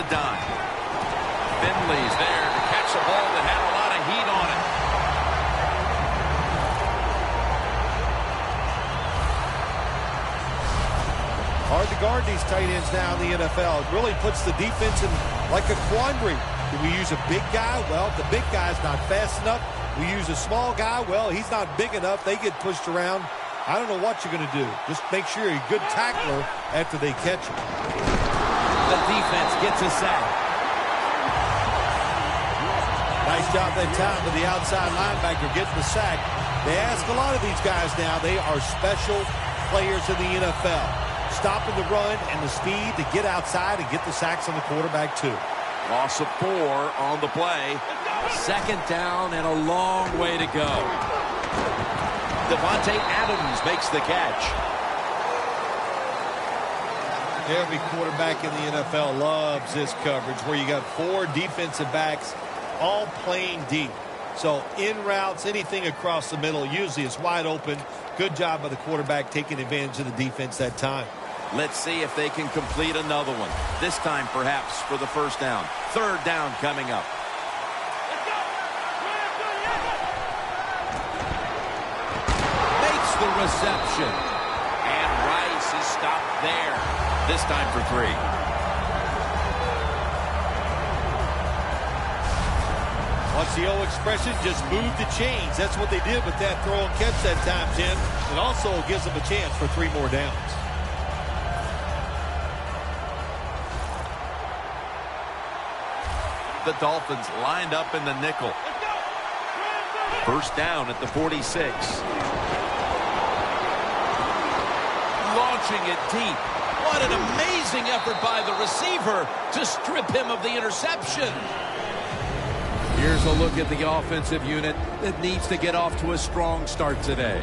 the dime. Finley's there to catch a ball that had a lot of heat on it. Hard to guard these tight ends now in the NFL. It really puts the defense in like a quandary. Do we use a big guy? Well, the big guy's not fast enough. We use a small guy. Well, he's not big enough. They get pushed around. I don't know what you're going to do. Just make sure you're a good tackler after they catch him. The defense gets a sack. Nice job that time with the outside linebacker getting the sack. They ask a lot of these guys now. They are special players in the NFL. Stopping the run and the speed to get outside and get the sacks on the quarterback, too. Loss of 4 on the play. Second down and a long way to go. Devontae Adams makes the catch. Every quarterback in the NFL loves this coverage where you got 4 defensive backs all playing deep. So in routes, anything across the middle usually is wide open. Good job by the quarterback taking advantage of the defense that time. Let's see if they can complete another one. This time perhaps for the first down. Third down coming up. Makes the reception. And Rice is stopped there. This time for 3. What's the old expression? Just move the chains. That's what they did with that throw and catch that time, Jim. It also gives them a chance for 3 more downs. The Dolphins lined up in the nickel. First down at the 46. Launching it deep. What an amazing effort by the receiver to strip him of the interception. Here's a look at the offensive unit that needs to get off to a strong start today.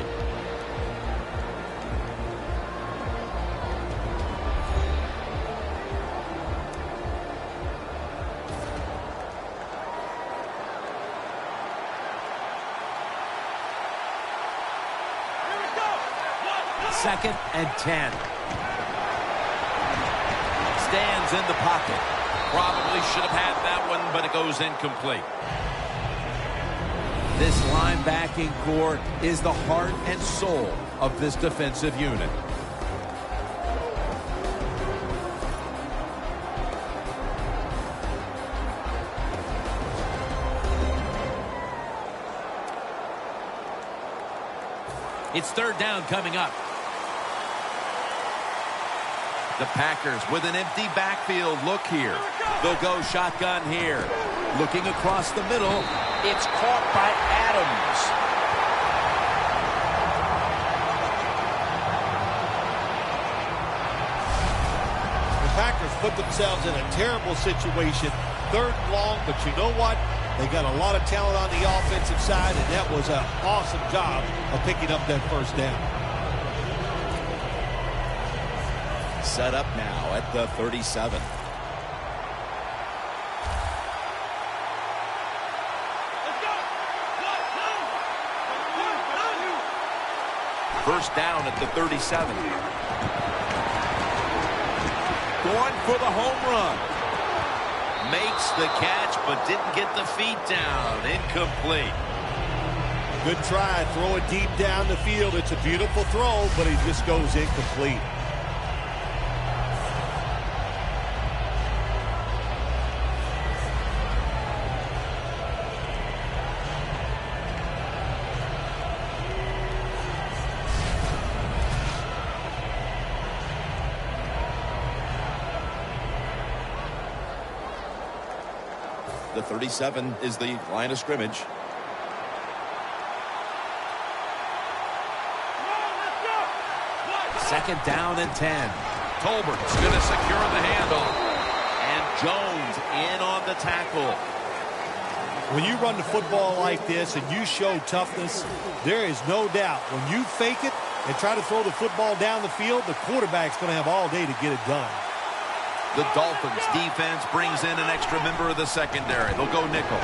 Second and 10. Stands in the pocket. Probably should have had that one, but it goes incomplete. This linebacking core is the heart and soul of this defensive unit. It's third down coming up. The Packers with an empty backfield look here. They'll go shotgun here. Looking across the middle. It's caught by Adams. The Packers put themselves in a terrible situation. Third and long, but you know what? They got a lot of talent on the offensive side, and that was an awesome job of picking up that first down. Set up now at the 37. First down at the 37. Going for the home run. Makes the catch, but didn't get the feet down. Incomplete. Good try. Throw it deep down the field. It's a beautiful throw, but he just goes incomplete. The 37 is the line of scrimmage. Second down and 10. Tolbert's going to secure the handoff. And Jones in on the tackle. When you run the football like this and you show toughness, there is no doubt when you fake it and try to throw the football down the field, the quarterback's going to have all day to get it done. The Dolphins defense brings in an extra member of the secondary. They'll go nickel.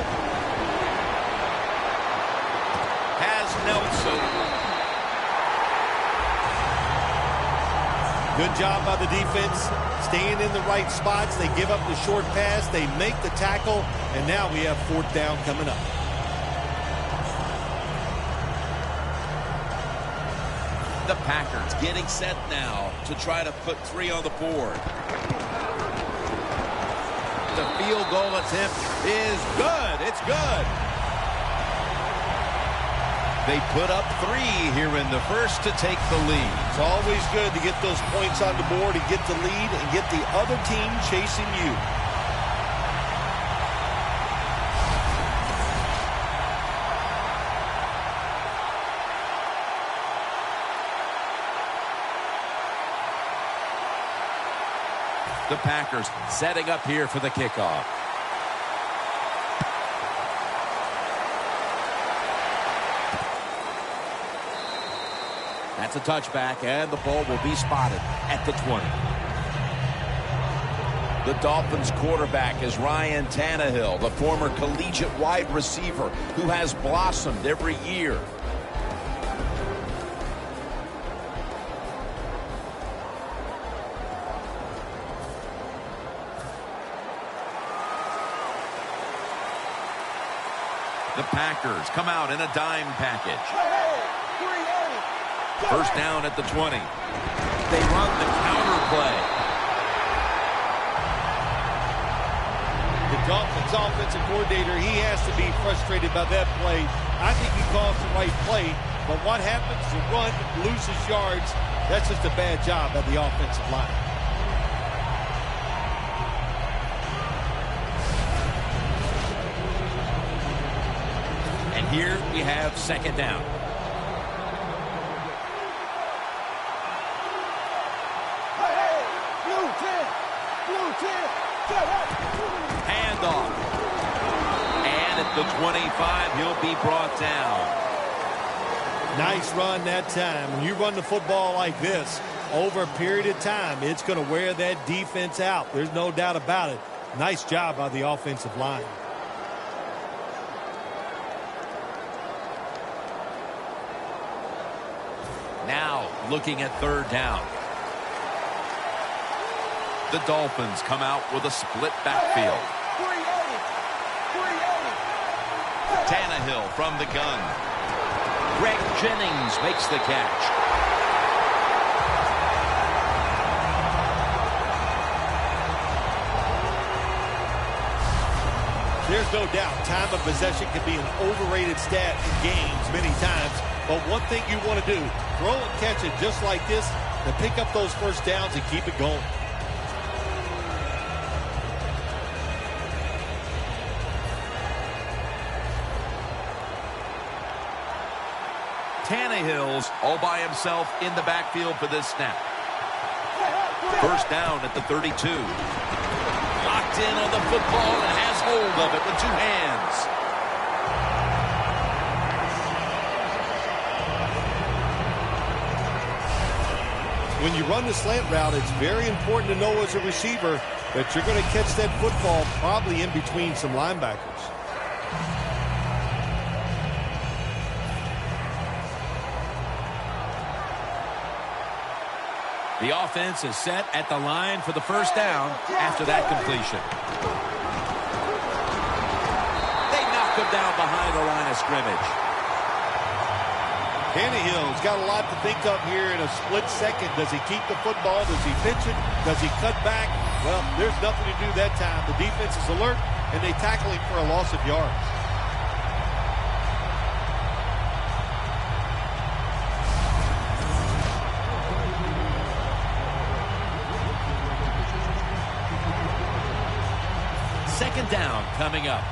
Has Nelson. Good job by the defense, staying in the right spots. They give up the short pass, they make the tackle, and now we have 4th down coming up. The Packers getting set now to try to put 3 on the board. The field goal attempt is good. It's good. They put up 3 here in the first to take the lead. It's always good to get those points on the board and get the lead and get the other team chasing you. The Packers setting up here for the kickoff. That's a touchback, and the ball will be spotted at the 20. The Dolphins quarterback is Ryan Tannehill, the former collegiate wide receiver who has blossomed every year. The Packers come out in a dime package. First down at the 20. They run the counter play. The Dolphins offensive coordinator, he has to be frustrated by that play. I think he calls the right play, but what happens? The run loses yards. That's just a bad job by the offensive line. And here we have 2nd down. Handoff. And at the 25, he'll be brought down. Nice run that time. When you run the football like this, over a period of time, it's going to wear that defense out. There's no doubt about it. Nice job by the offensive line. Now looking at 3rd down. The Dolphins come out with a split backfield. Tannehill from the gun. Greg Jennings makes the catch. There's no doubt time of possession can be an overrated stat in games many times. But one thing you want to do, throw and catch it just like this to pick up those first downs and keep it going. Tannehill's all by himself in the backfield for this snap. First down at the 32. Locked in on the football and has hold of it with 2 hands. When you run the slant route, it's very important to know as a receiver that you're going to catch that football probably in between some linebackers. The offense is set at the line for the first down after that completion. They knock him down behind the line of scrimmage. Tannehill's got a lot to think of here in a split second. Does he keep the football? Does he pitch it? Does he cut back? Well, there's nothing to do that time. The defense is alert, and they tackle him for a loss of yards. Second down coming up.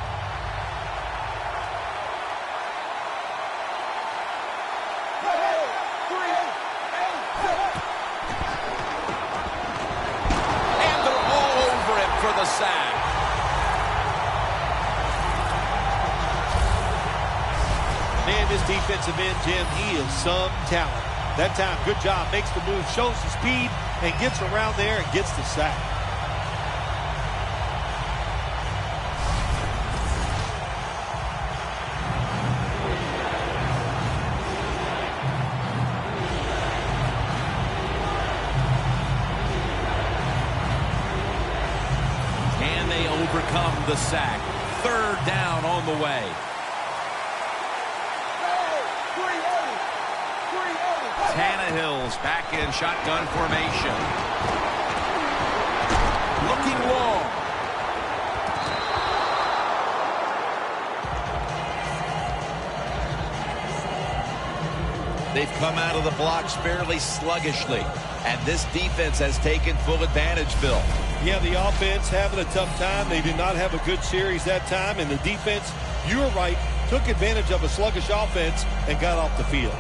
And they're all over him for the sack. Man, this defensive end, Jim, he is some talent. That time, good job. Makes the move, shows the speed, and gets around there and gets the sack. the sack. Third down on the way. Tannehill's back in shotgun formation. Looking long. They've come out of the blocks fairly sluggishly, and this defense has taken full advantage, Bill. Yeah, the offense having a tough time. They did not have a good series that time, and the defense, you were right, took advantage of a sluggish offense and got off the field.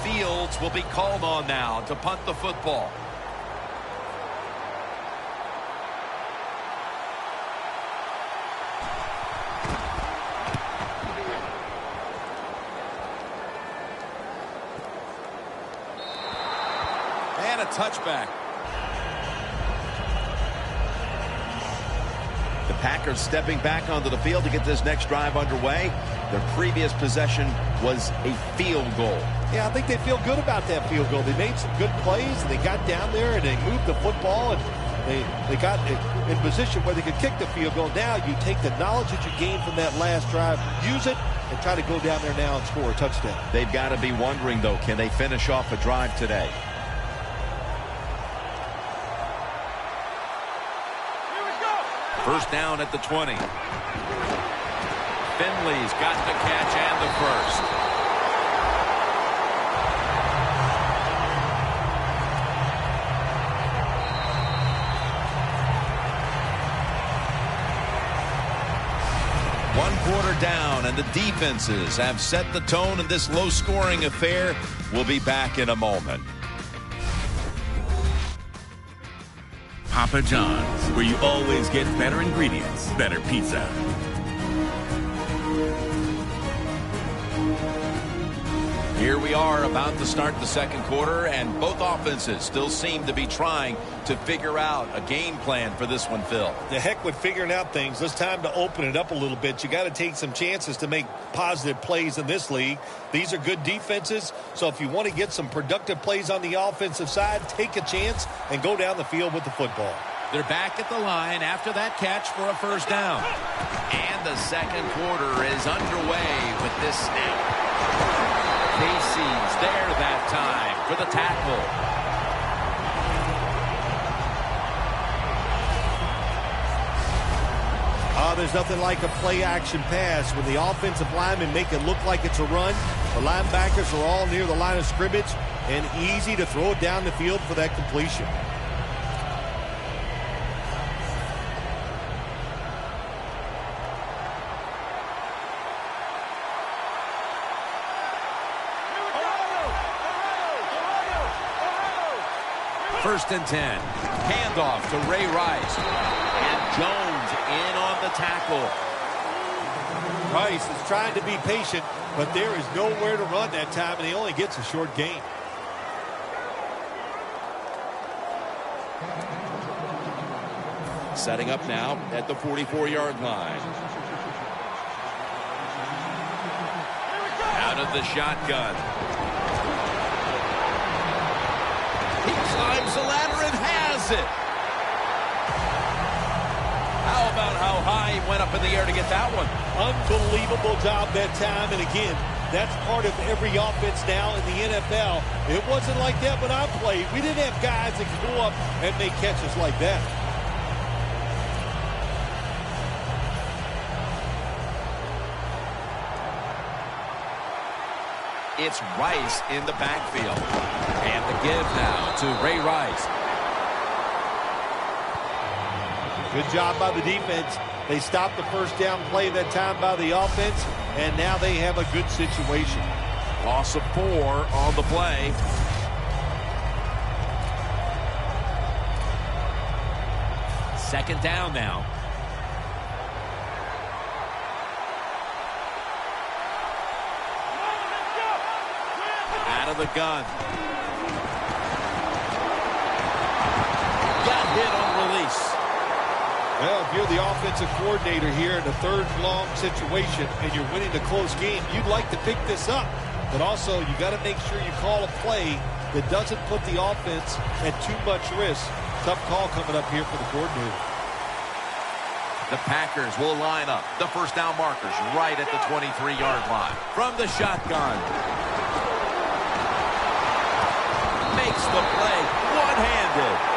Fields will be called on now to punt the football. And a touchback. The Packers stepping back onto the field to get this next drive underway. Their previous possession was a field goal. Yeah, I think they feel good about that field goal. They made some good plays, and they got down there, and they moved the football, and they got in position where they could kick the field goal. Now you take the knowledge that you gained from that last drive, use it, and try to go down there now and score a touchdown. They've got to be wondering, though, can they finish off a drive today? First down at the 20. Finley's got the catch and the first. One quarter down, and the defenses have set the tone in this low-scoring affair. We'll be back in a moment. Papa John's, where you always get better ingredients, better pizza. Here we are about to start the second quarter, and both offenses still seem to be trying to figure out a game plan for this one, Phil. The heck with figuring out things. It's time to open it up a little bit. You got to take some chances to make positive plays in this league. These are good defenses, so if you want to get some productive plays on the offensive side, take a chance and go down the field with the football. They're back at the line after that catch for a first down. And the second quarter is underway with this snap. Casey's there that time for the tackle. There's nothing like a play-action pass. When the offensive linemen make it look like it's a run, the linebackers are all near the line of scrimmage and easy to throw it down the field for that completion. First and 10. Handoff to Ray Rice. And Jones in on the tackle. Rice is trying to be patient, but there is nowhere to run that time, and he only gets a short gain. Setting up now at the 44-yard line. Out of the shotgun. He climbs the ladder and has it. How about how high he went up in the air to get that one? Unbelievable job that time. And again, that's part of every offense now in the NFL. It wasn't like that when I played. We didn't have guys that could go up and make catches like that. It's Rice in the backfield. And the give now to Ray Rice. Good job by the defense. They stopped the first down play that time by the offense, and now they have a good situation. Loss of 4 on the play. Second down now. Out of the gun. Got hit on release. Well, if you're the offensive coordinator here in a third-long situation and you're winning a close game, you'd like to pick this up. But also, you got to make sure you call a play that doesn't put the offense at too much risk. Tough call coming up here for the coordinator. The Packers will line up. The first down markers right at the 23-yard line. From the shotgun. Makes the play one-handed.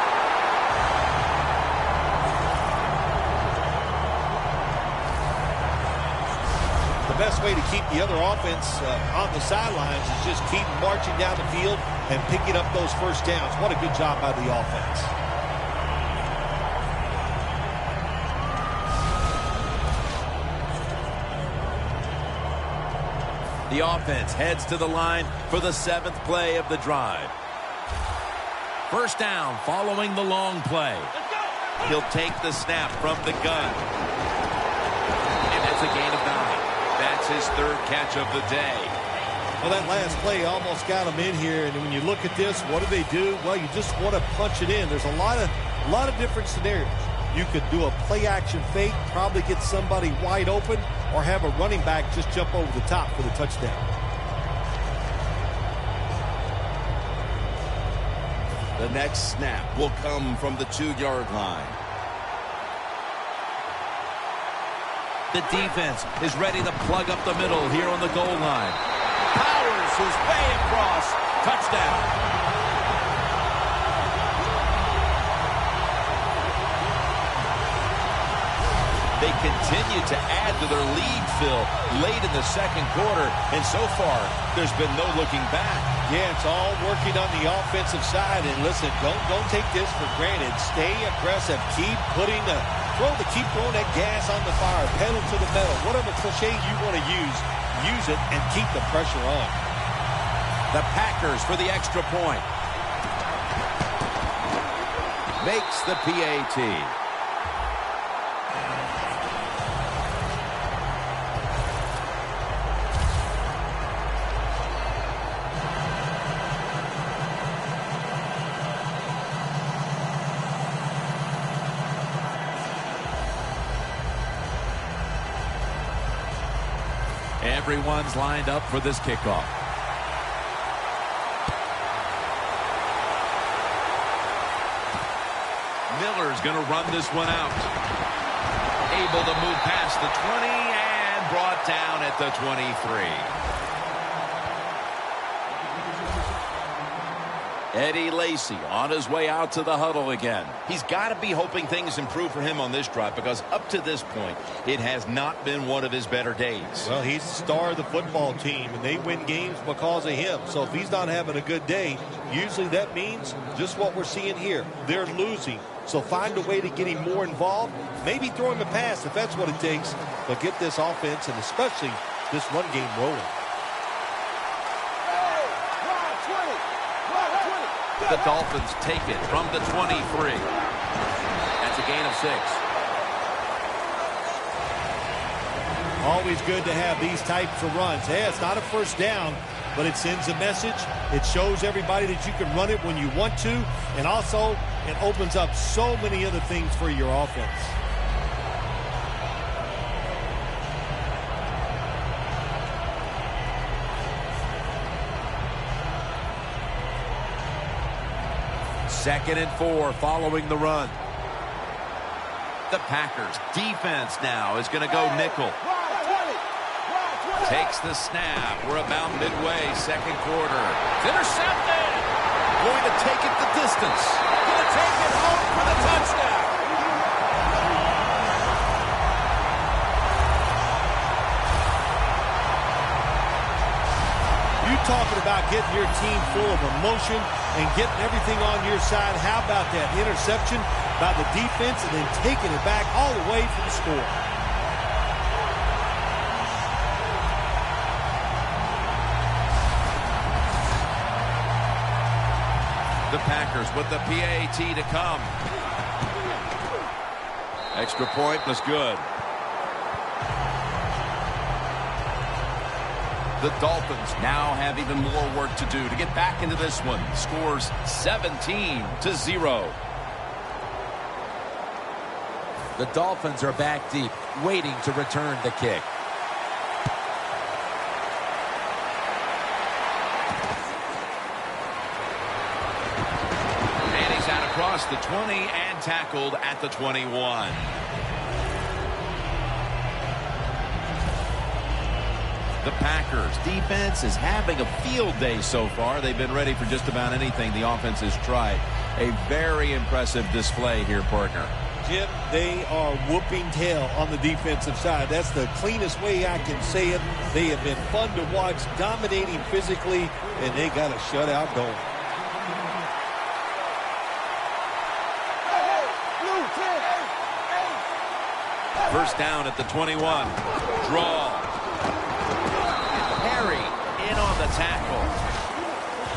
The best way to keep the other offense on the sidelines is just keep marching down the field and picking up those first downs. What a good job by the offense. The offense heads to the line for the 7th play of the drive. First down following the long play. He'll take the snap from the gun. And that's a gain of 9. That's his 3rd catch of the day. Well, that last play almost got him in here. And when you look at this, what do? Well, you just want to punch it in. There's a lot of different scenarios. You could do a play-action fake, probably get somebody wide open, or have a running back just jump over the top for the touchdown. The next snap will come from the 2-yard line. The defense is ready to plug up the middle here on the goal line. Powers his way across. Touchdown. They continue to add to their lead, Phil, late in the second quarter. And so far, there's been no looking back. Yeah, it's all working on the offensive side. And listen, don't take this for granted. Stay aggressive. Keep throwing that gas on the fire. Pedal to the metal. Whatever cliche you want to use it and keep the pressure on. The Packers for the extra point. Makes the PAT. Everyone's lined up for this kickoff. Miller's going to run this one out. Able to move past the 20 and brought down at the 23. Eddie Lacy on his way out to the huddle again. He's got to be hoping things improve for him on this drive because up to this point, it has not been one of his better days. Well, he's the star of the football team, and they win games because of him. So if he's not having a good day, usually that means just what we're seeing here. They're losing. So find a way to get him more involved. Maybe throw him a pass if that's what it takes. But get this offense and especially this run game rolling. The Dolphins take it from the 23. That's a gain of 6. Always good to have these types of runs. Yeah, it's not a first down, but it sends a message. It shows everybody that you can run it when you want to. And also, it opens up so many other things for your offense. Second and 4 following the run. The Packers defense now is going to go nickel. Takes the snap. We're about midway, second quarter. It's intercepted. Going to take it the distance. Going to take it home for the touchdown. You talking about getting your team full of emotion and getting everything on your side. How about that interception by the defense and then taking it back all the way for the score? The Packers with the PAT to come. Extra point was good. The Dolphins now have even more work to do to get back into this one. Scores 17-0. The Dolphins are back deep, waiting to return the kick. And he's out across the 20 and tackled at the 21. The Packers defense is having a field day so far. They've been ready for just about anything the offense has tried. A very impressive display here, partner. Jim, they are whooping tail on the defensive side. That's the cleanest way I can say it. They have been fun to watch, dominating physically, and they got a shutout going. First down at the 21. Draw. Perry in on the tackle.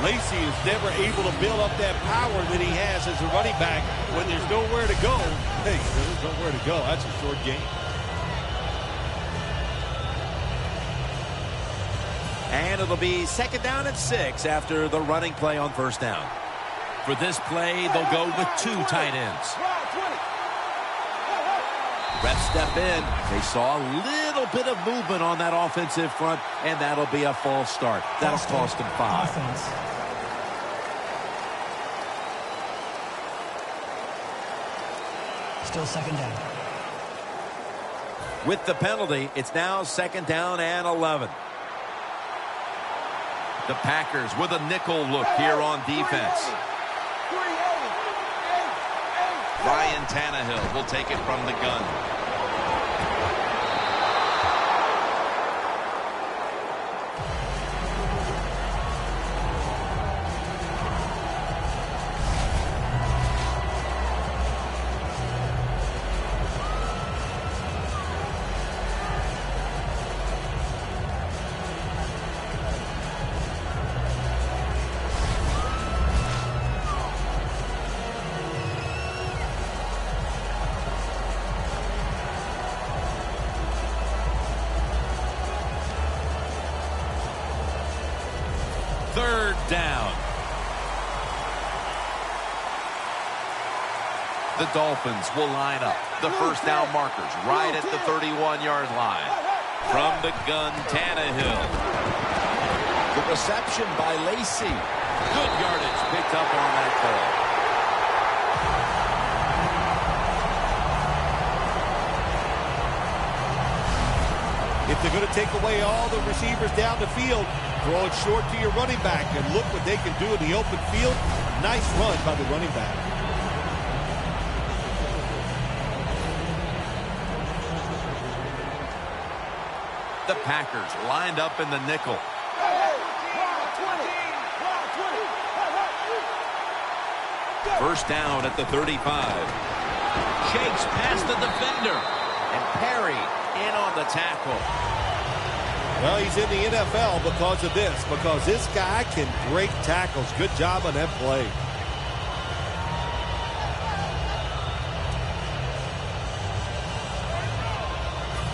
Lacy is never able to build up that power that he has as a running back when there's nowhere to go. Hey, there's nowhere to go. That's a short game. And it'll be second down at 6 after the running play on first down. For this play, they'll go with 2 tight ends. Refs step in. They saw a little bit of movement on that offensive front, and that'll be a false start. That'll cost them 5. Offense. Still second down. With the penalty, it's now second down and 11. The Packers with a nickel look here on defense. Ryan Tannehill will take it from the gun. Third down. The Dolphins will line up. The first down markers right at the 31-yard line. From the gun, Tannehill. The reception by Lacy. Good yardage picked up on that call. If they're going to take away all the receivers down the field, throw it short to your running back, and look what they can do in the open field. Nice run by the running back. The Packers lined up in the nickel. First down at the 35. Shakes past the defender. And Perry in on the tackle. Well, he's in the NFL because of this, because this guy can break tackles. Good job on that play.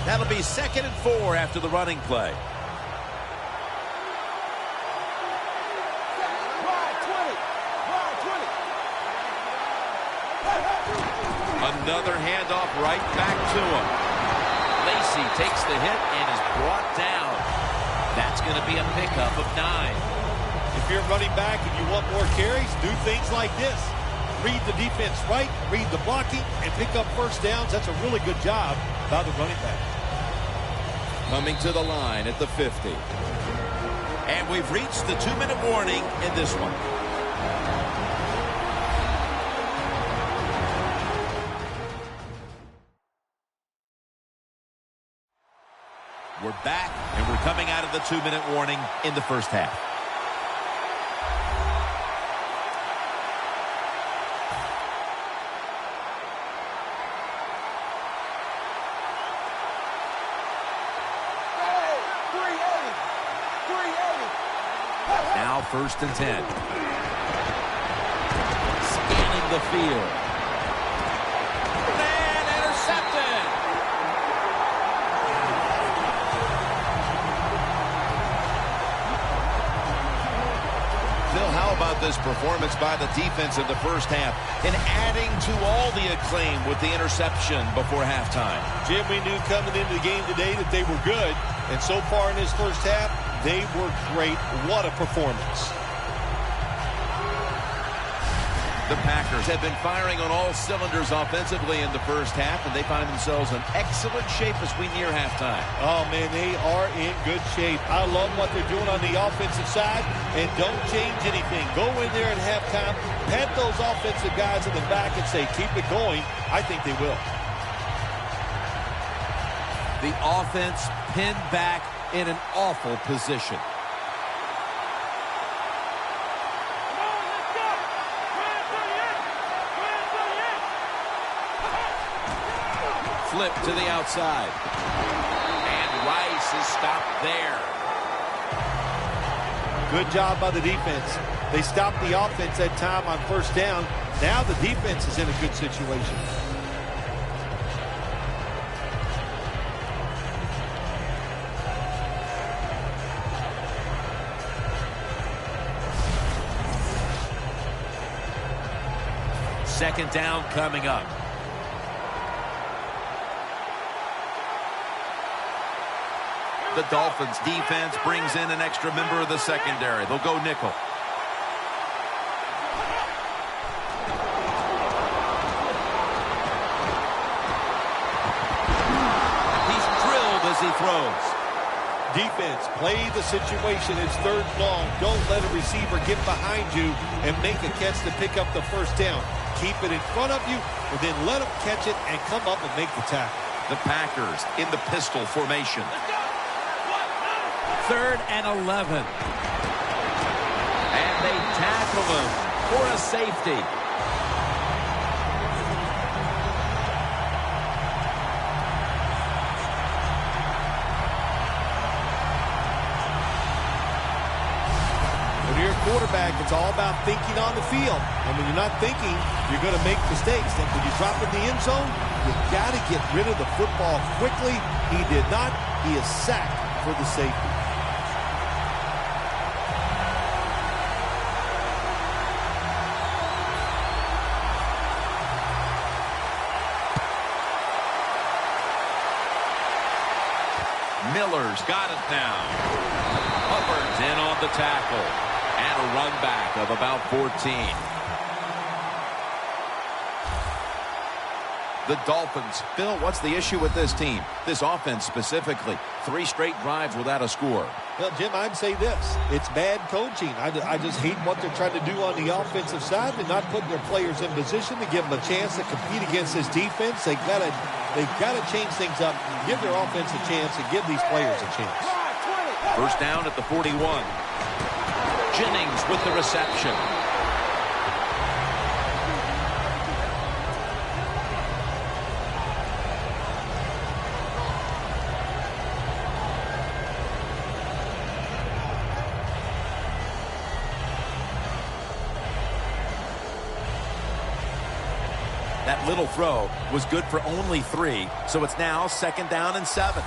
That'll be 2nd and 4 after the running play. Another handoff right back to him. Lacy takes the hit and is brought down. That's going to be a pickup of 9. If you're running back and you want more carries, do things like this. Read the defense right, read the blocking, and pick up first downs. That's a really good job by the running back. Coming to the line at the 50. And we've reached the 2-minute warning in this one. We're back, and we're coming out of the 2-minute warning in the first half. Now 1st and 10. Scanning the field. And intercepted. Phil, how about this performance by the defense in the first half and adding to all the acclaim with the interception before halftime. Jim, we knew coming into the game today that they were good, and so far in this first half, they were great. What a performance. The Packers have been firing on all cylinders offensively in the first half, and they find themselves in excellent shape as we near halftime. Oh, man, they are in good shape. I love what they're doing on the offensive side, and don't change anything. Go in there at halftime, pat those offensive guys in the back and say, keep it going. I think they will. The offense pinned back in an awful position. Flip to the outside. And Rice is stopped there. Good job by the defense. They stopped the offense that time on first down. Now the defense is in a good situation. Second down coming up. The Dolphins defense brings in an extra member of the secondary. They'll go nickel. He's drilled as he throws. Defense, play the situation. It's third and long. Don't let a receiver get behind you and make a catch to pick up the first down. Keep it in front of you, and then let them catch it and come up and make the tackle. The Packers in the pistol formation. Third and 11. And they tackle him for a safety. When you're a quarterback, it's all about thinking on the field. And when you're not thinking, you're going to make mistakes. And when you drop in the end zone, you've got to get rid of the football quickly. He did not. He is sacked for the safety. Miller's got it now. Hubbard's in on the tackle. And a run back of about 14. The Dolphins. Bill, what's the issue with this team? This offense specifically. 3 straight drives without a score. Well, Jim, I'd say this. It's bad coaching. I just hate what they're trying to do on the offensive side. They're not putting their players in position to give them a chance to compete against this defense. They've got to change things up, give their offense a chance, and give these players a chance. First down at the 41. Jennings with the reception. That little throw was good for only 3, so it's now second down and 7.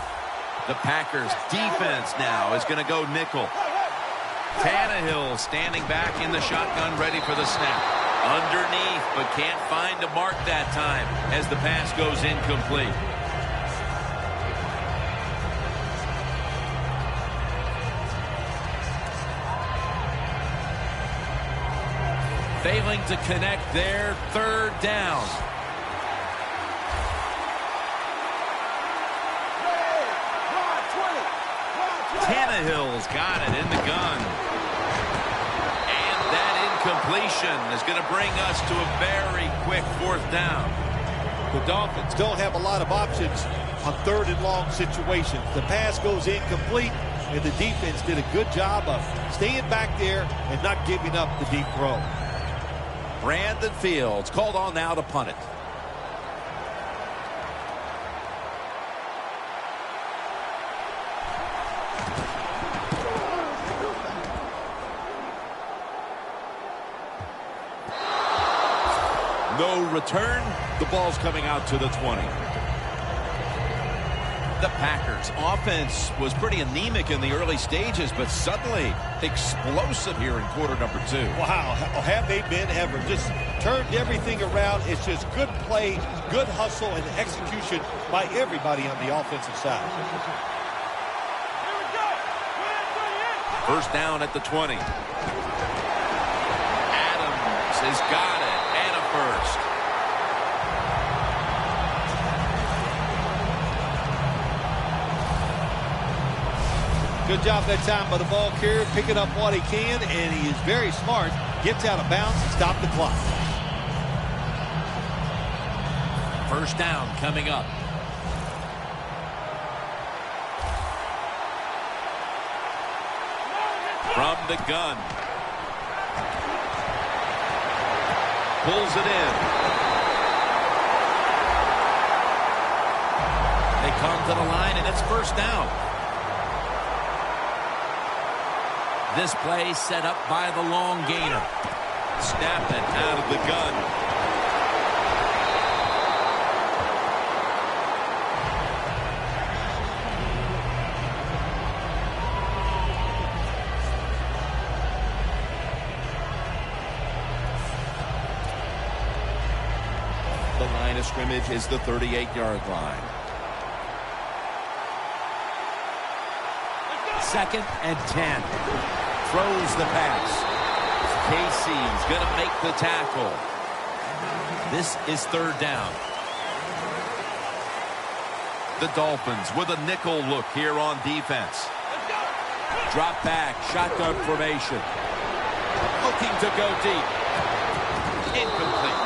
The Packers defense now is going to go nickel. Tannehill standing back in the shotgun, ready for the snap. Underneath, but can't find a mark that time as the pass goes incomplete. Failing to connect there, third down. Tannehill's got it in the gun. And that incompletion is going to bring us to a very quick fourth down. The Dolphins don't have a lot of options on third and long situations. The pass goes incomplete, and the defense did a good job of staying back there and not giving up the deep throw. Brandon Fields called on now to punt it. No return. The ball's coming out to the 20. The Packers' offense was pretty anemic in the early stages, but suddenly explosive here in quarter number 2. Wow, have they been ever. Just turned everything around. It's just good play, good hustle, and execution by everybody on the offensive side. First down at the 20. Adams has got it, and a first. Good job that time by the ball carrier, picking up what he can, and he is very smart. Gets out of bounds and stop the clock. First down coming up. From the gun. Pulls it in. They come to the line, and it's first down. This play set up by the long gainer. Snap it out of the gun. The line of scrimmage is the 38-yard line. Second and 10. Throws the pass. Casey's going to make the tackle. This is third down. The Dolphins with a nickel look here on defense. Drop back, shotgun formation. Looking to go deep. Incomplete.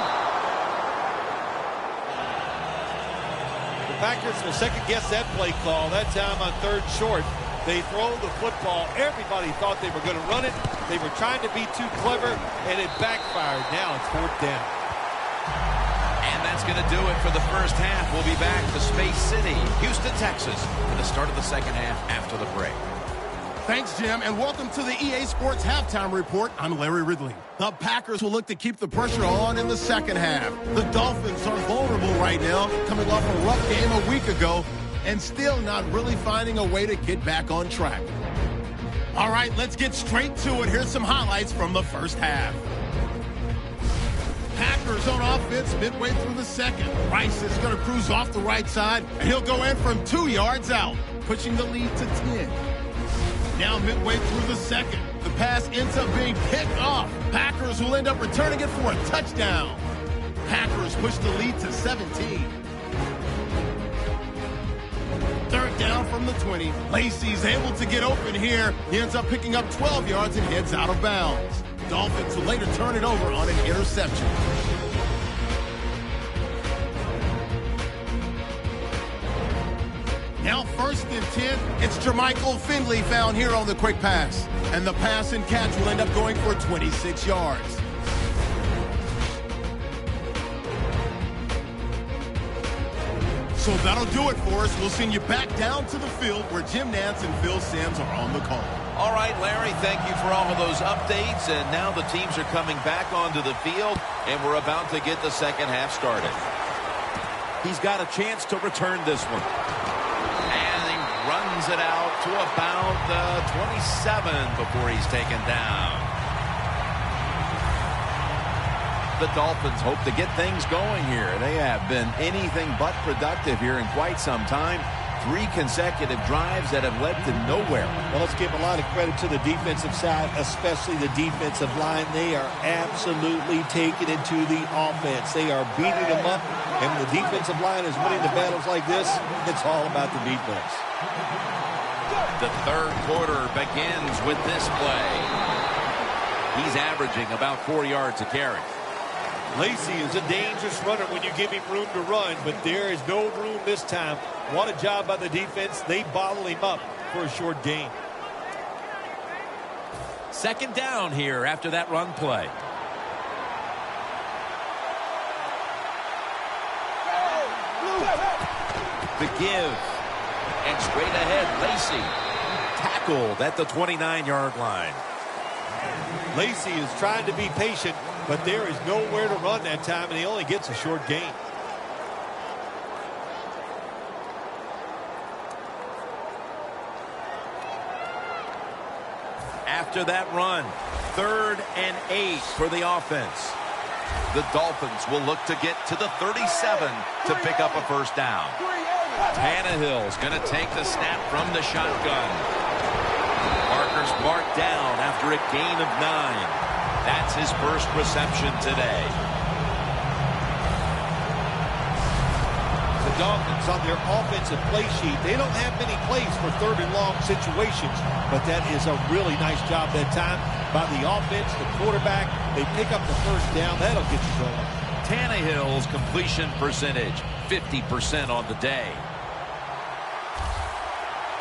The Packers will second-guess that play call. That time on third short. They throw the football. Everybody thought they were going to run it. They were trying to be too clever, and it backfired. Now it's fourth down. And that's going to do it for the first half. We'll be back to Space City, Houston, Texas, for the start of the second half after the break. Thanks, Jim, and welcome to the EA Sports Halftime Report. I'm Larry Ridley. The Packers will look to keep the pressure on in the second half. The Dolphins are vulnerable right now, coming off a rough game a week ago, and still not really finding a way to get back on track. All right, let's get straight to it. Here's some highlights from the first half. Packers on offense midway through the second. Rice is going to cruise off the right side, and he'll go in from 2 yards out, pushing the lead to 10. Now midway through the second, the pass ends up being picked off. Packers will end up returning it for a touchdown. Packers push the lead to 17. Third down from the 20. Lacey's able to get open here. He ends up picking up 12 yards and heads out of bounds. Dolphins will later turn it over on an interception. Now first and 10, it's Jermichael Finley found here on the quick pass. And the pass and catch will end up going for 26 yards. So that'll do it for us. We'll send you back down to the field where Jim Nance and Phil Simms are on the call. All right, Larry, thank you for all of those updates. And now the teams are coming back onto the field, and we're about to get the second half started. He's got a chance to return this one. And he runs it out to about 27 before he's taken down. The Dolphins hope to get things going here. They have been anything but productive here in quite some time. 3 consecutive drives that have led to nowhere. Well, let's give a lot of credit to the defensive side, especially the defensive line. They are absolutely taking it to the offense. They are beating them up, and when the defensive line is winning the battles like this, it's all about the defense. The third quarter begins with this play. He's averaging about 4 yards a carry. Lacey is a dangerous runner when you give him room to run, but there is no room this time. What a job by the defense. They bottle him up for a short gain. Second down here after that run play. The give. And straight ahead, Lacey. Tackled at the 29-yard line. Lacey is trying to be patient, but there is nowhere to run that time, and he only gets a short gain. after that run. 3rd and 8 for the offense. The Dolphins will look to get to the 37 to pick up a first down. Tannehill's going to take the snap from the shotgun. Parker's marked down after a gain of 9. That's his first reception today. The Dolphins on their offensive play sheet, they don't have many plays for 3rd and long situations, but that is a really nice job that time by the offense, the quarterback. They pick up the first down. That'll get you going. Tannehill's completion percentage, 50% on the day.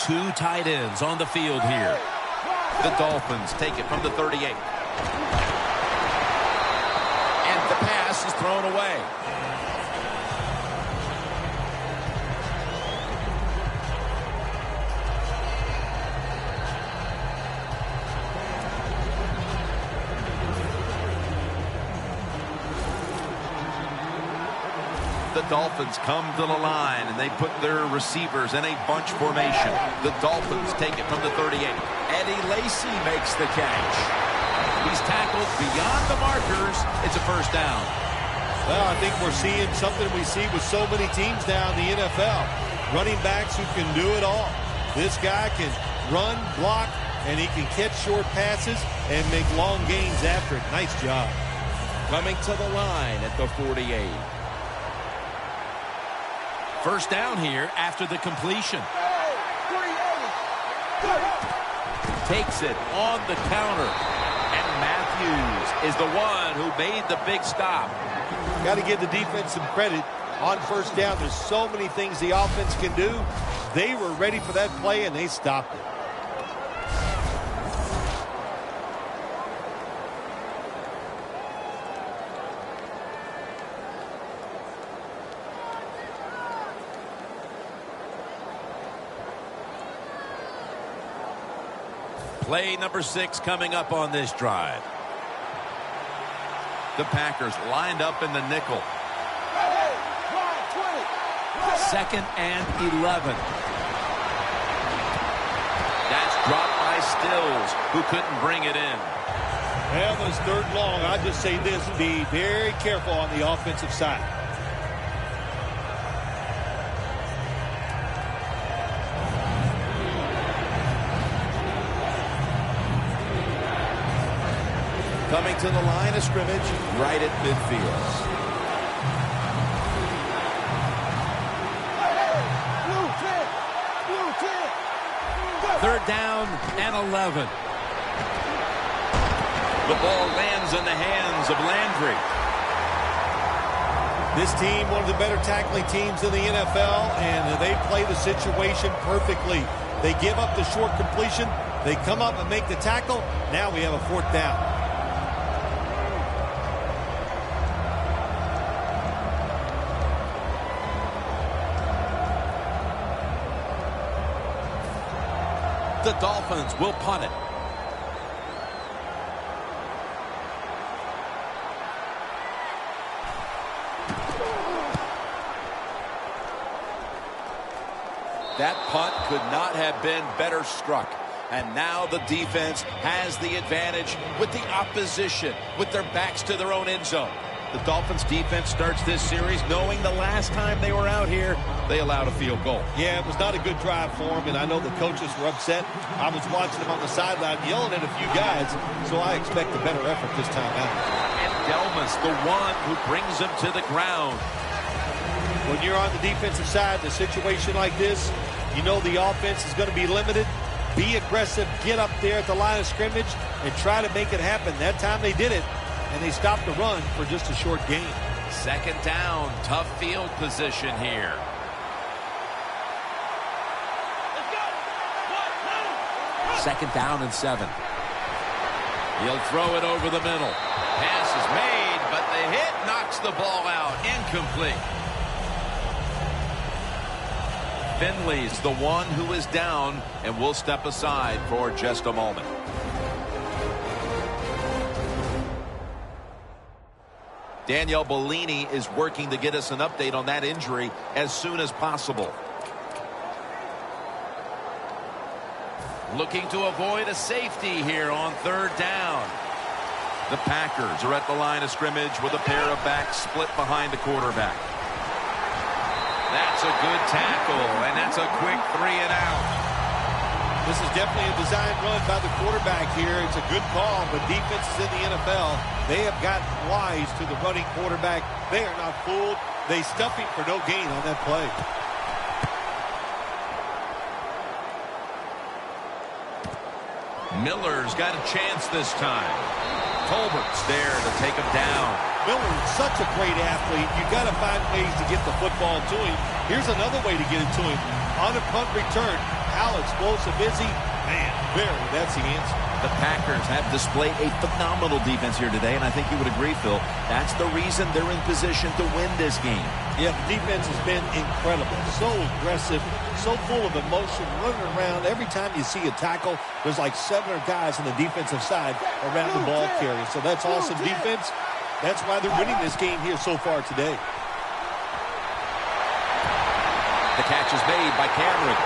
2 tight ends on the field here. The Dolphins take it from the 38. And the pass is thrown away. The Dolphins come to the line, and they put their receivers in a bunch formation. The Dolphins take it from the 38. Eddie Lacy makes the catch. He's tackled beyond the markers. It's a first down. Well, I think we're seeing something we see with so many teams now in the NFL. Running backs who can do it all. This guy can run, block, and he can catch short passes and make long gains after it. Nice job. Coming to the line at the 48. First down here after the completion. Takes it on the counter. And Matthews is the one who made the big stop. Got to give the defense some credit on first down. There's so many things the offense can do. They were ready for that play, and they stopped it. Play number 6 coming up on this drive. The Packers lined up in the nickel. 2nd and 11. That's dropped by Stills, who couldn't bring it in. Well, when it's 3rd and long, I just say this: be very careful on the offensive side. Coming to the line of scrimmage, right at midfield. Third down and 11. The ball lands in the hands of Landry. This team, one of the better tackling teams in the NFL, and they play the situation perfectly. They give up the short completion. They come up and make the tackle. Now we have a 4th down. The Dolphins will punt it. That punt could not have been better struck. And now the defense has the advantage with the opposition, with their backs to their own end zone. The Dolphins defense starts this series knowing the last time they were out here, they allowed a field goal. Yeah, it was not a good drive for them, and I know the coaches were upset. I was watching them on the sideline yelling at a few guys, so I expect a better effort this time out. And Delmas, the one who brings them to the ground. When you're on the defensive side in a situation like this, you know the offense is going to be limited. Be aggressive, get up there at the line of scrimmage, and try to make it happen. That time they did it, and they stopped the run for just a short gain. 2nd down, tough field position here. Second down and 7. He'll throw it over the middle. Pass is made, but the hit knocks the ball out. Incomplete. Finley's the one who is down, and we'll step aside for just a moment. Danielle Bellini is working to get us an update on that injury as soon as possible. Looking to avoid a safety here on third down. The Packers are at the line of scrimmage with a pair of backs split behind the quarterback. That's a good tackle, and that's a quick 3 and out. This is definitely a design run by the quarterback here. It's a good call, but defenses in the NFL, they have gotten wise to the running quarterback. They are not fooled. They stuff him for no gain on that play. Miller's got a chance this time. Tolbert's there to take him down. Miller is such a great athlete. You've got to find ways to get the football to him. Here's another way to get it to him. On a punt return, how explosive is he? Man, that's the answer. The Packers have displayed a phenomenal defense here today, and I think you would agree, Phil. That's the reason they're in position to win this game. Yeah, the defense has been incredible. So aggressive, so full of emotion, running around. Every time you see a tackle, there's like 7 guys on the defensive side around the ball carrier. So that's awesome defense. That's why they're winning this game here so far today. The catch is made by Cameron.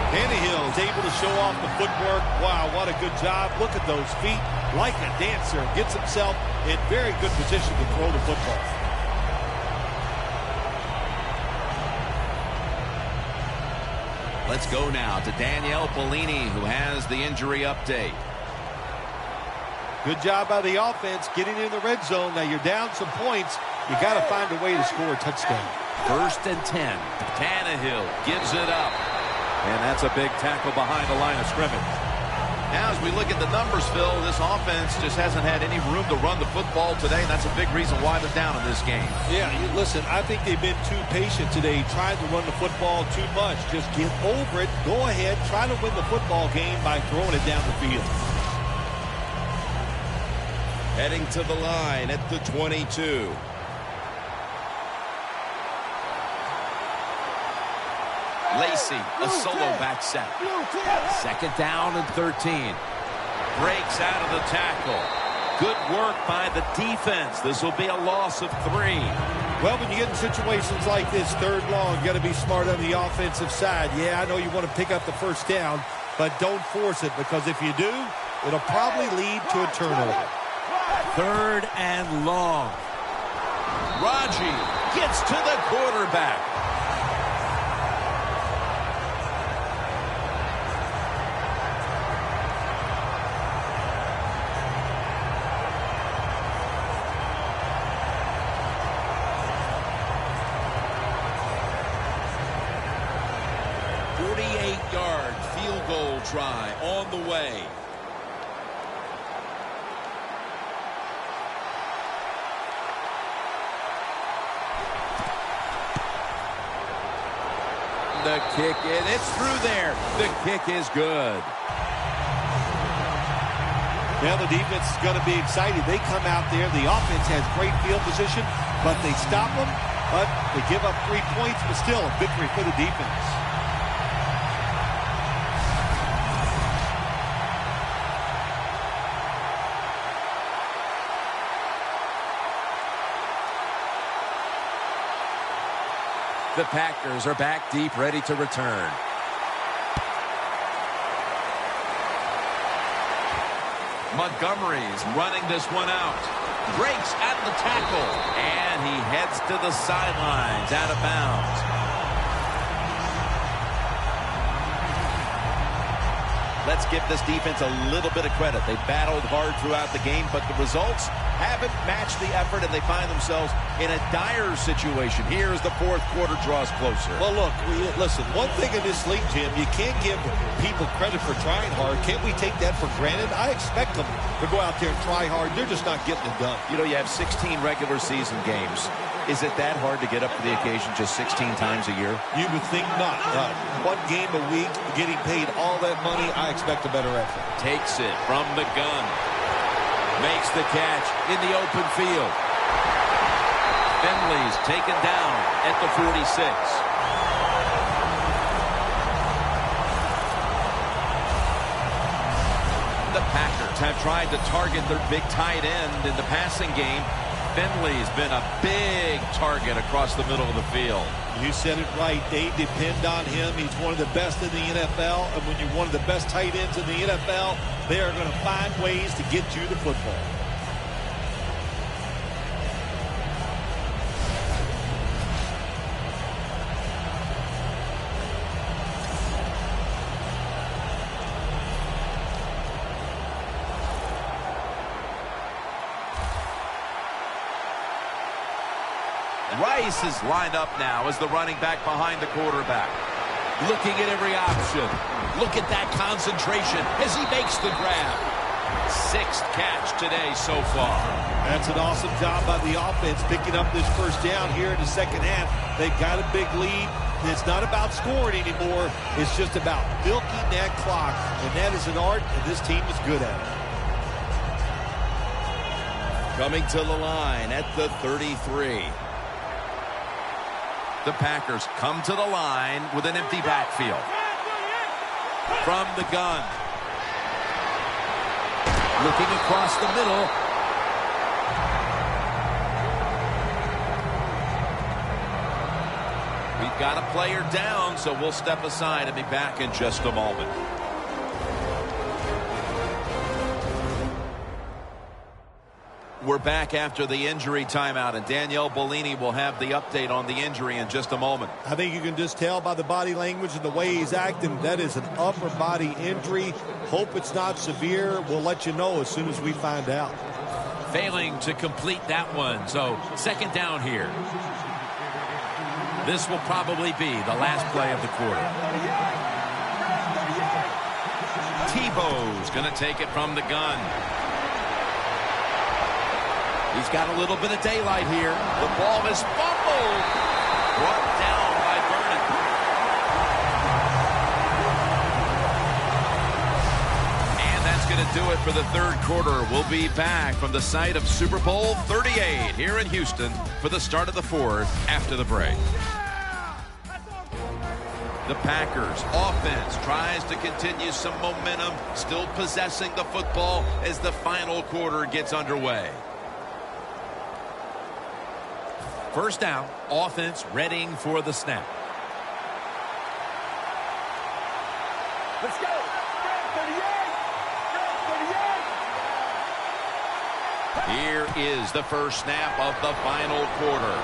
Tannehill is able to show off the footwork. Wow, what a good job. Look at those feet. Like a dancer. Gets himself in very good position to throw the football. Let's go now to Danielle Bellini, who has the injury update. Good job by the offense getting in the red zone. Now you're down some points. You got to find a way to score a touchdown. 1st and 10. Tannehill gives it up. And that's a big tackle behind the line of scrimmage. Now, as we look at the numbers, Phil, this offense just hasn't had any room to run the football today, and that's a big reason why they're down in this game. Yeah, listen, I think they've been too patient today, trying to run the football too much. Just get over it. Go ahead, try to win the football game by throwing it down the field. Heading to the line at the 22. Lacey, a solo back set. 2nd down and 13. Breaks out of the tackle. Good work by the defense. This will be a loss of 3. Well, when you get in situations like this, 3rd long, you got to be smart on the offensive side. Yeah, I know you want to pick up the 1st down, but don't force it, because if you do, it'll probably lead to a turnover. 3rd and long. Raji gets to the quarterback. Try on the way. The kick, and it's through there. The kick is good. Now the defense is going to be excited. They come out there. The offense has great field position, but they stop them. But they give up 3 points, but still a victory for the defense. The Packers are back deep, ready to return. Montgomery's running this one out. Breaks at the tackle. And he heads to the sidelines, out of bounds. Let's give this defense a little bit of credit. They battled hard throughout the game, but the results haven't matched the effort, and they find themselves in a dire situation. Here as the 4th quarter draws closer. Well, look, listen, one thing in this league, Jim, you can't give people credit for trying hard. Can't we take that for granted? I expect them to go out there and try hard. They're just not getting it done. You know, you have 16 regular season games. Is it that hard to get up to the occasion just 16 times a year? You would think not. One game a week, getting paid all that money, I expect a better effort. Takes it from the gun. Makes the catch in the open field. Finley's taken down at the 46. The Packers have tried to target their big tight end in the passing game. Finley's been a big target across the middle of the field. You said it right. They depend on him. He's one of the best in the NFL. And when you're one of the best tight ends in the NFL, they are going to find ways to get you the football. Rice is lined up now as the running back behind the quarterback. Looking at every option. Look at that concentration as he makes the grab. 6th catch today so far. That's an awesome job by the offense picking up this first down here in the second half. They've got a big lead. It's not about scoring anymore. It's just about milking that clock. And that is an art, and this team is good at it. Coming to the line at the 33. The Packers come to the line with an empty backfield. From the gun. Looking across the middle. We've got a player down, so we'll step aside and be back in just a moment. We're back after the injury timeout, and Danielle Bellini will have the update on the injury in just a moment. I think you can just tell by the body language and the way he's acting that is an upper body injury. Hope it's not severe. We'll let you know as soon as we find out. Failing to complete that one, so second down here. This will probably be the last play of the quarter. Tebow's going to take it from the gun. He's got a little bit of daylight here. The ball is fumbled. Brought down by Vernon. And that's going to do it for the third quarter. We'll be back from the site of Super Bowl 38 here in Houston for the start of the fourth after the break. The Packers offense tries to continue some momentum, still possessing the football as the final quarter gets underway. First down, offense readying for the snap. Let's go. 38. Here is the first snap of the final quarter.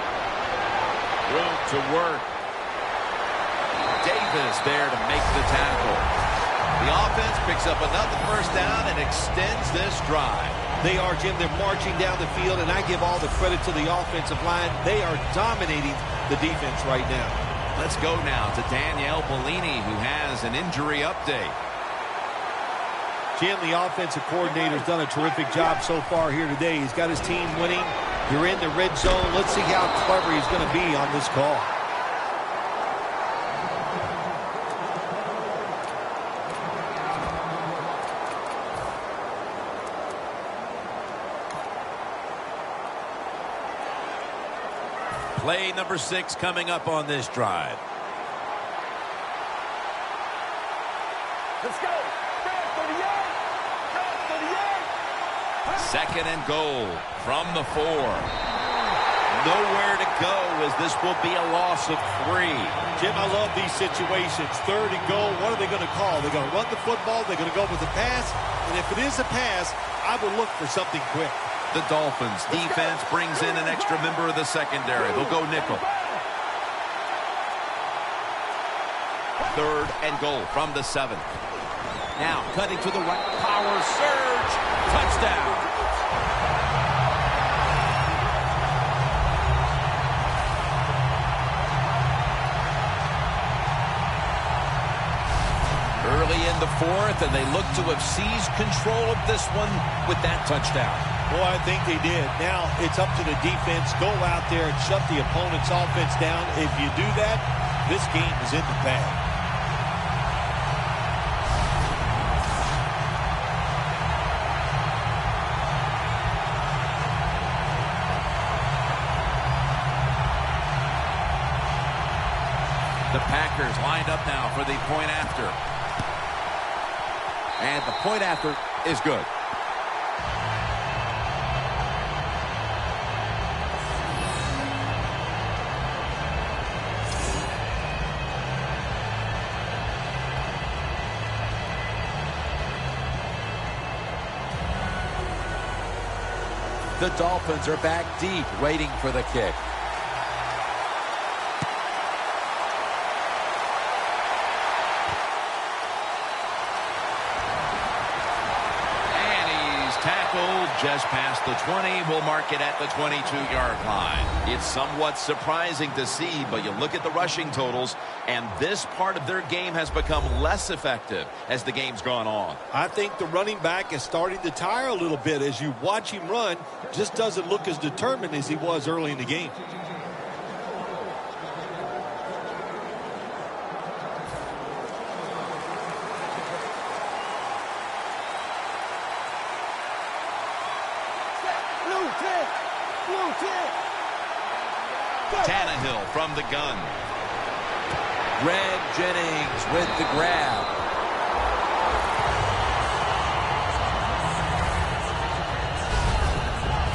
Room to work. Davis there to make the tackle. The offense picks up another first down and extends this drive. They are, Jim. They're marching down the field, and I give all the credit to the offensive line. They are dominating the defense right now. Let's go now to Danielle Bellini, who has an injury update. Jim, the offensive coordinator's done a terrific job so far here today. He's got his team winning. You're in the red zone. Let's see how clever he's going to be on this call. Play number 6 coming up on this drive. Let's go. 38. Second and goal from the 4. Nowhere to go as this will be a loss of 3. Jim, I love these situations. Third and goal. What are they going to call? They're going to run the football. They're going to go with the pass. And if it is a pass, I would look for something quick. The Dolphins defense brings in an extra member of the secondary. They'll go nickel. Third and goal from the 7. Now cutting to the right. Power surge. Touchdown. Early in the fourth, and they look to have seized control of this one with that touchdown. Boy, I think they did. Now it's up to the defense. Go out there and shut the opponent's offense down. If you do that, this game is in the bag. The Packers lined up now for the point after. And the point after is good. The Dolphins are back deep, waiting for the kick. Tackled just past the 20. We'll mark it at the 22-yard line. It's somewhat surprising to see, but you look at the rushing totals, and this part of their game has become less effective as the game's gone on. I think the running back is starting to tire a little bit. As you watch him run, just doesn't look as determined as he was early in the game. Tannehill from the gun. Greg Jennings with the grab.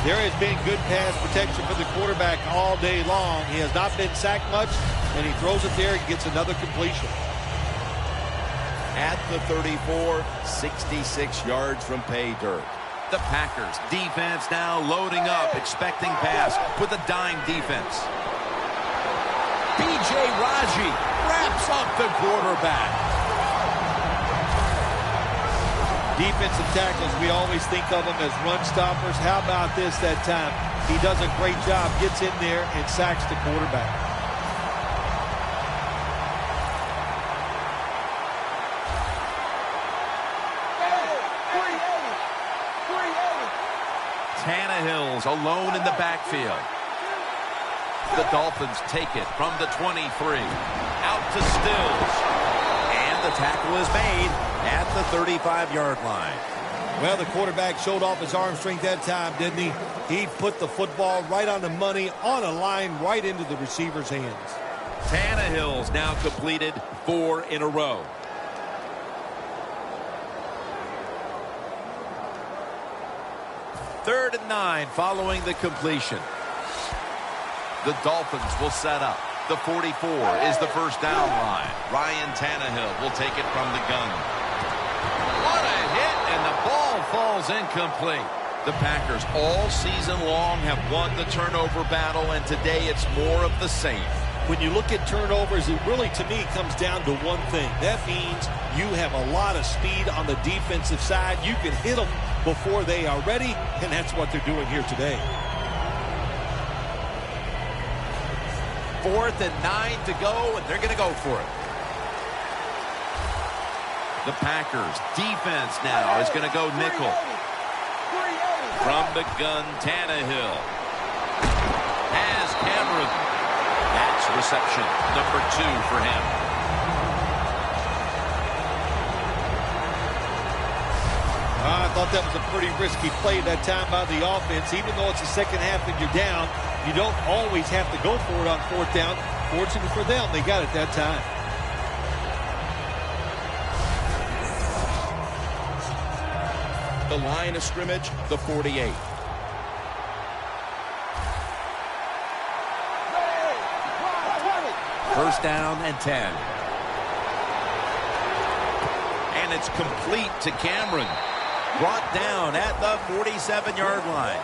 There has been good pass protection for the quarterback all day long. He has not been sacked much, and he throws it there and gets another completion. At the 34, 66 yards from pay dirt. The Packers defense now loading up, expecting pass with a dime defense. B.J. Raji wraps up the quarterback. Defensive tackles, we always think of them as run stoppers. How about this that time? He does a great job, gets in there and sacks the quarterback. Tannehill's alone in the backfield. The Dolphins take it from the 23. Out to Stills. And the tackle is made at the 35-yard line. Well, the quarterback showed off his arm strength that time, didn't he? He put the football right on the money, on a line, right into the receiver's hands. Tannehill's now completed 4 in a row. Third and 9 following the completion. The Dolphins will set up. The 44 is the first down line. Ryan Tannehill will take it from the gun. What a hit, and the ball falls incomplete. The Packers all season long have won the turnover battle, and today it's more of the same. When you look at turnovers, it really, to me, comes down to one thing. That means you have a lot of speed on the defensive side. You can hit them before they are ready, and that's what they're doing here today. 4th and 9 to go, and they're going to go for it. The Packers defense now is going to go nickel. From the gun, Tannehill has Cameron. That's reception number 2 for him. I thought that was a pretty risky play that time by the offense. Even though it's the second half and you're down, you don't always have to go for it on 4th down. Fortunately for them, they got it that time. The line of scrimmage, the 48. First down and 10. And it's complete to Cameron. Brought down at the 47-yard line.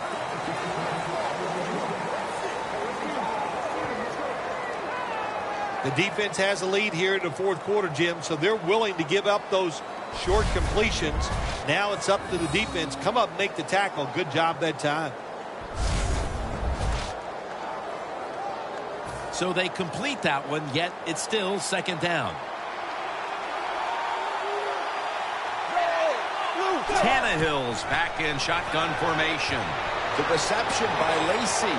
The defense has a lead here in the 4th quarter, Jim, so they're willing to give up those short completions. Now it's up to the defense. Come up and make the tackle. Good job that time. So they complete that one, yet it's still second down. Tannehill's back in shotgun formation. The reception by Lacey.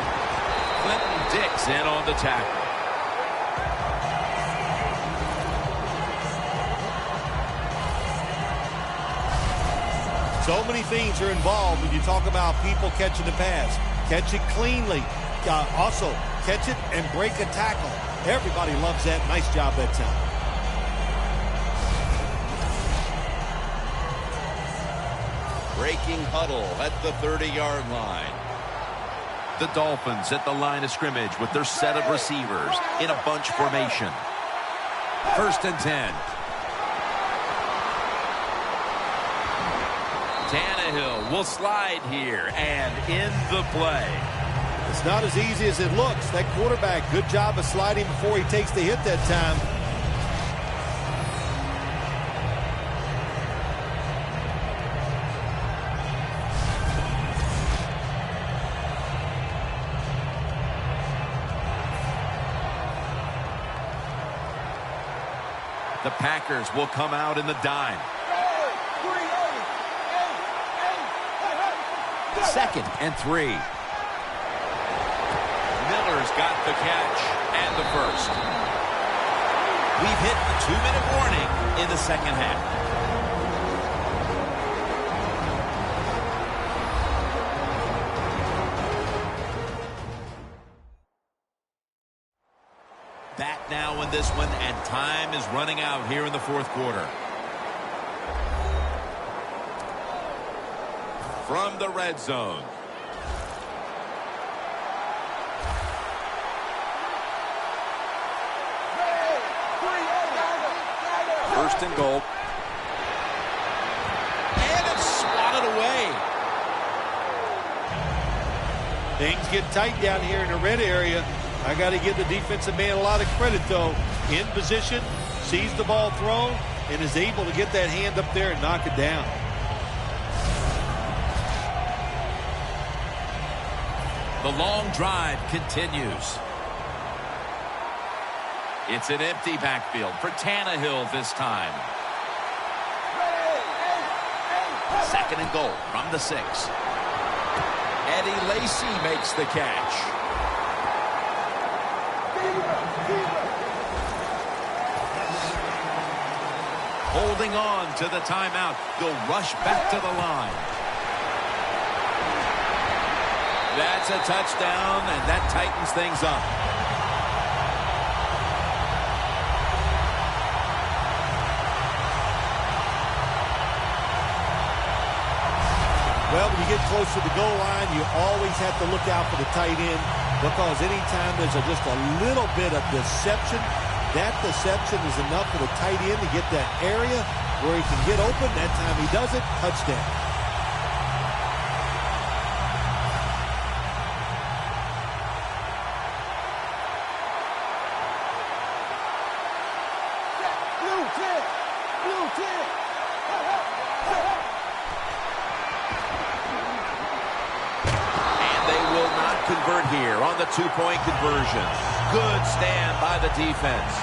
Clinton Dix in on the tackle. So many things are involved when you talk about people catching the pass. Catch it cleanly. Also, catch it and break a tackle. Everybody loves that. Nice job that time. Breaking huddle at the 30-yard line. The Dolphins at the line of scrimmage with their set of receivers in a bunch formation. 1st and 10. Tannehill will slide here and in the play. It's not as easy as it looks. That quarterback, good job of sliding before he takes the hit that time. The Packers will come out in the dime. 2nd and 3. Miller's got the catch and the first. We've hit the 2-minute warning in the second half. Back now in this one, and time is running out here in the fourth quarter. From the red zone. First and goal. And it's swatted away. Things get tight down here in the red area. I got to give the defensive man a lot of credit, though. In position, sees the ball thrown, and is able to get that hand up there and knock it down. The long drive continues. It's an empty backfield for Tannehill this time. 2nd and goal from the 6. Eddie Lacy makes the catch. Holding on to the timeout. They'll rush back to the line. That's a touchdown, and that tightens things up. Well, when you get close to the goal line, you always have to look out for the tight end, because anytime there's just a little bit of deception, that deception is enough for the tight end to get that area where he can get open. That time he does it, touchdown. Convert here on the 2-point conversion. Good stand by the defense.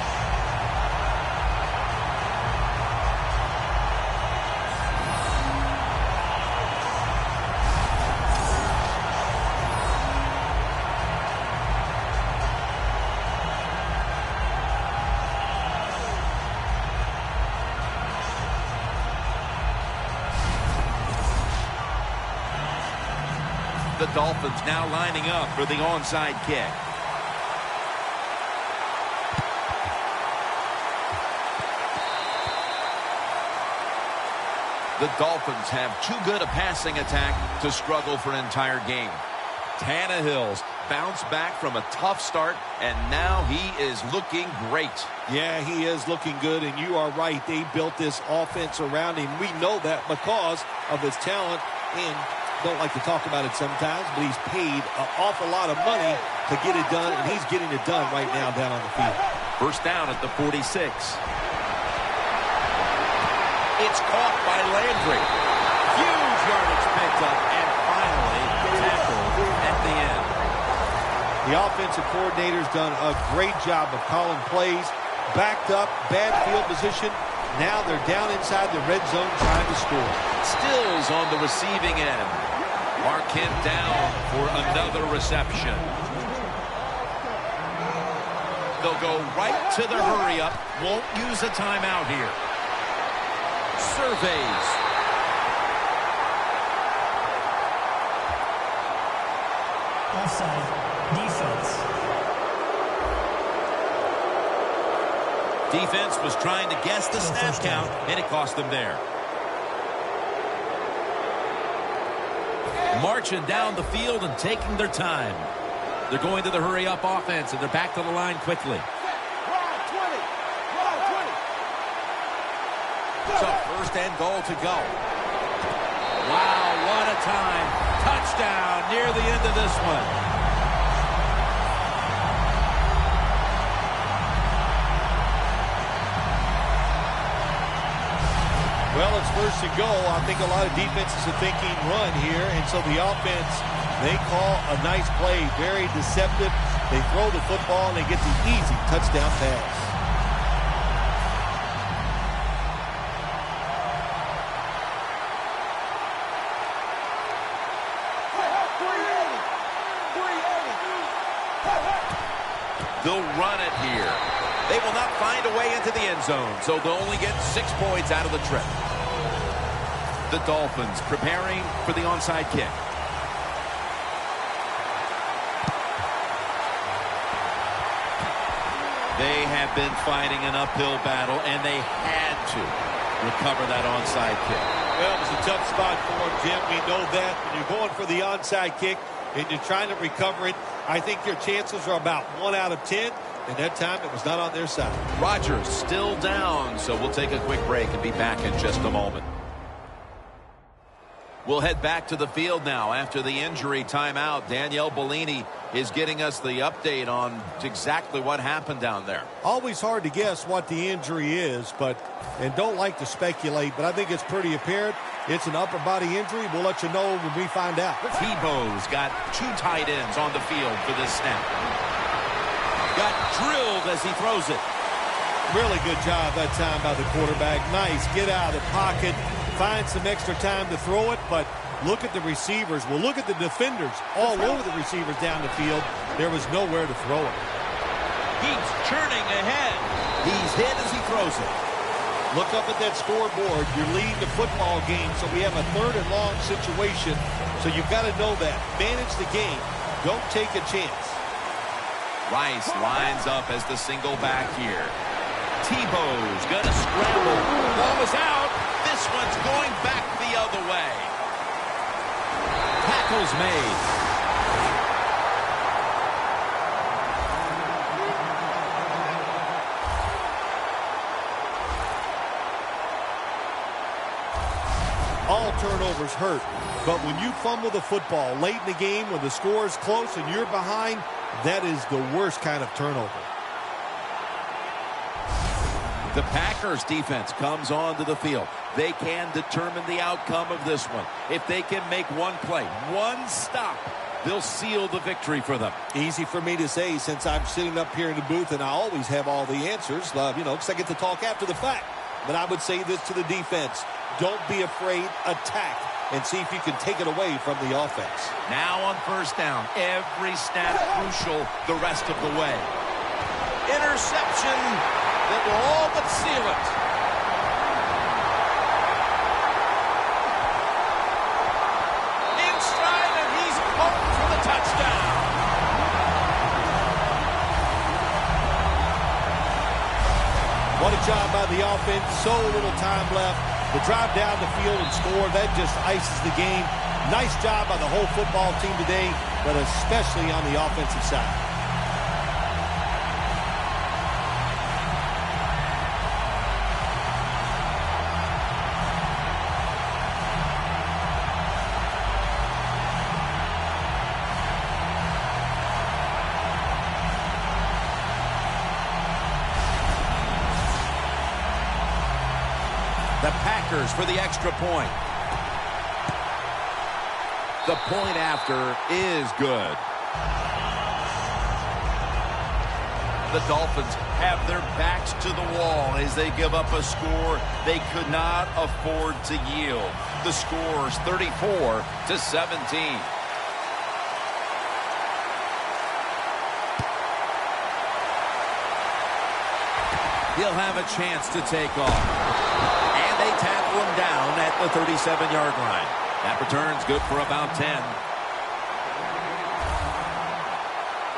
The Dolphins now lining up for the onside kick. The Dolphins have too good a passing attack to struggle for an entire game. Tannehill's bounced back from a tough start, and now he is looking great. Yeah, he is looking good, and you are right. They built this offense around him. We know that because of his talent, and don't like to talk about it sometimes, but he's paid an awful lot of money to get it done, and he's getting it done right now down on the field. First down at the 46. It's caught by Landry. Huge yardage picked up, and finally tackled at the end. The offensive coordinator's done a great job of calling plays, backed up, bad field position. Now they're down inside the red zone trying to score. Stills on the receiving end. Mark him down for another reception. They'll go right to the hurry-up. Won't use a timeout here. Surveys. Offside. Defense. Defense was trying to guess the snap count, and it cost them there. Marching down the field and taking their time. They're going to the hurry-up offense, and they're back to the line quickly. So first and goal to go. time. Touchdown near the end of this one. Well, it's first and goal. I think a lot of defenses are thinking run here, and so the offense, they call a nice play, very deceptive. They throw the football, and they get the easy touchdown pass. They'll run it here. They will not find a way into the end zone, so they'll only get 6 points out of the trip. The Dolphins preparing for the onside kick. They have been fighting an uphill battle, and they had to recover that onside kick. Well, it was a tough spot for him, Jim. We know that. When you're going for the onside kick and you're trying to recover it, I think your chances are about 1 out of 10. And that time, it was not on their side. Rodgers still down, so we'll take a quick break and be back in just a moment. We'll head back to the field now after the injury timeout. Danielle Bellini is getting us the update on exactly what happened down there. Always hard to guess what the injury is, and don't like to speculate, but I think it's pretty apparent. It's an upper body injury. We'll let you know when we find out. Tebow's got 2 tight ends on the field for this snap. Got drilled as he throws it. Really good job that time by the quarterback. Nice. Get out of the pocket. Find some extra time to throw it, but look at the receivers. Well, look at the defenders all over the receivers down the field. There was nowhere to throw it. He's churning ahead. He's hit as he throws it. Look up at that scoreboard. You're leading the football game, so we have a 3rd and long situation. So you've got to know that. Manage the game. Don't take a chance. Rice lines up as the single back here. Tebow's going to scramble. Ball is out. This one's going back the other way. Tackle's made. All turnovers hurt, but when you fumble the football late in the game when the score is close and you're behind, that is the worst kind of turnover. The Packers defense comes onto the field. They can determine the outcome of this one. If they can make one play, one stop, they'll seal the victory for them. Easy for me to say since I'm sitting up here in the booth and I always have all the answers, because I get to talk after the fact. But I would say this to the defense. Don't be afraid. Attack and see if you can take it away from the offense. Now on first down, every snap crucial the rest of the way. Interception that will all but seal it. In stride, and he's home for the touchdown. What a job by the offense. So little time left. The drive down the field and score, that just ices the game. Nice job by the whole football team today, but especially on the offensive side. The Packers for the extra point. The point after is good. The Dolphins have their backs to the wall as they give up a score they could not afford to yield. The score is 34-17. He'll have a chance to take off. And they tackle him down at the 37-yard line. That return's good for about 10.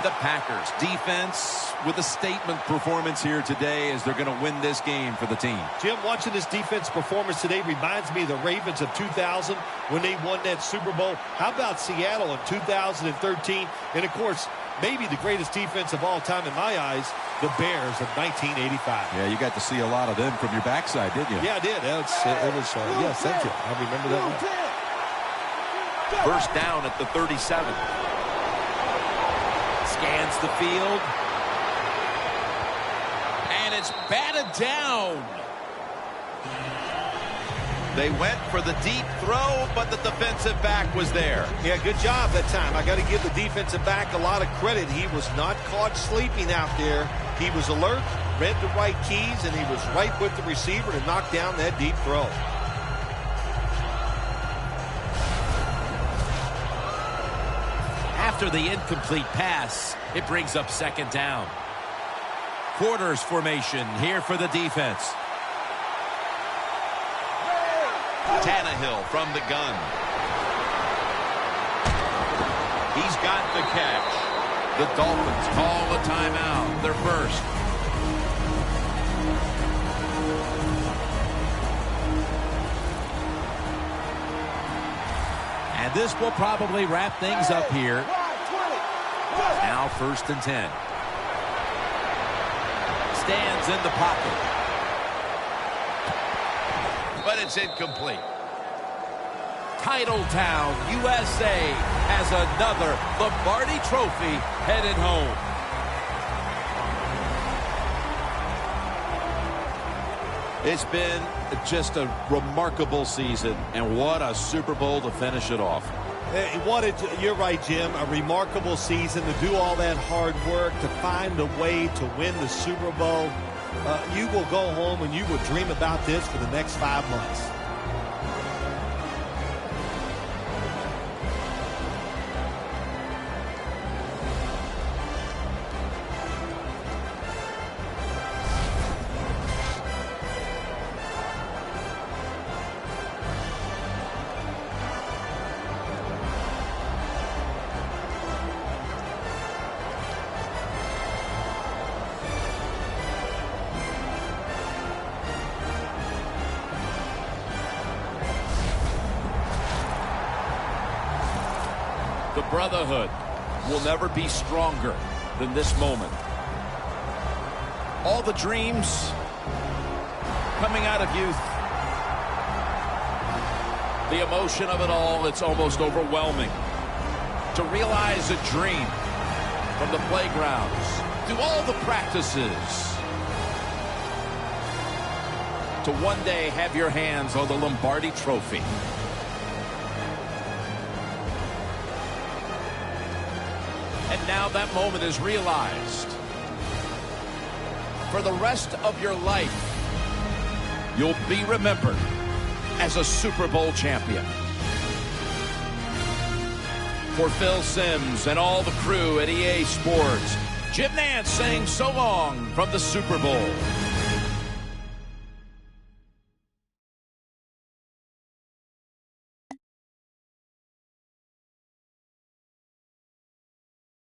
The Packers defense with a statement performance here today as they're going to win this game for the team. Jim, watching this defense performance today reminds me of the Ravens of 2000 when they won that Super Bowl. How about Seattle in 2013? And, of course, maybe the greatest defense of all time in my eyes, the Bears of 1985. Yeah, you got to see a lot of them from your backside, didn't you? Yeah, I did. Yes, thank you. I remember that well. First down at the 37. Scans the field. And it's batted down. They went for the deep throw, but the defensive back was there. Yeah, good job that time. I got to give the defensive back a lot of credit. He was not caught sleeping out there. He was alert, read the right keys, and he was right with the receiver to knock down that deep throw. After the incomplete pass, it brings up second down. Quarters formation here for the defense. Tannehill from the gun. He's got the catch. The Dolphins call a timeout. Their first. And this will probably wrap things up here. Now first and 10. Stands in the pocket. But it's incomplete. Titletown, USA has another Lombardi Trophy headed home. It's been just a remarkable season, and what a Super Bowl to finish it off. You're right, Jim. A remarkable season to do all that hard work, to find a way to win the Super Bowl. You will go home and you will dream about this for the next 5 months. The brotherhood will never be stronger than this moment. All the dreams coming out of youth. The emotion of it all, it's almost overwhelming. To realize a dream from the playgrounds, through all the practices, to one day have your hands on the Lombardi Trophy. And now that moment is realized. For the rest of your life, you'll be remembered as a Super Bowl champion. For Phil Simms and all the crew at EA Sports, Jim Nantz saying so long from the Super Bowl.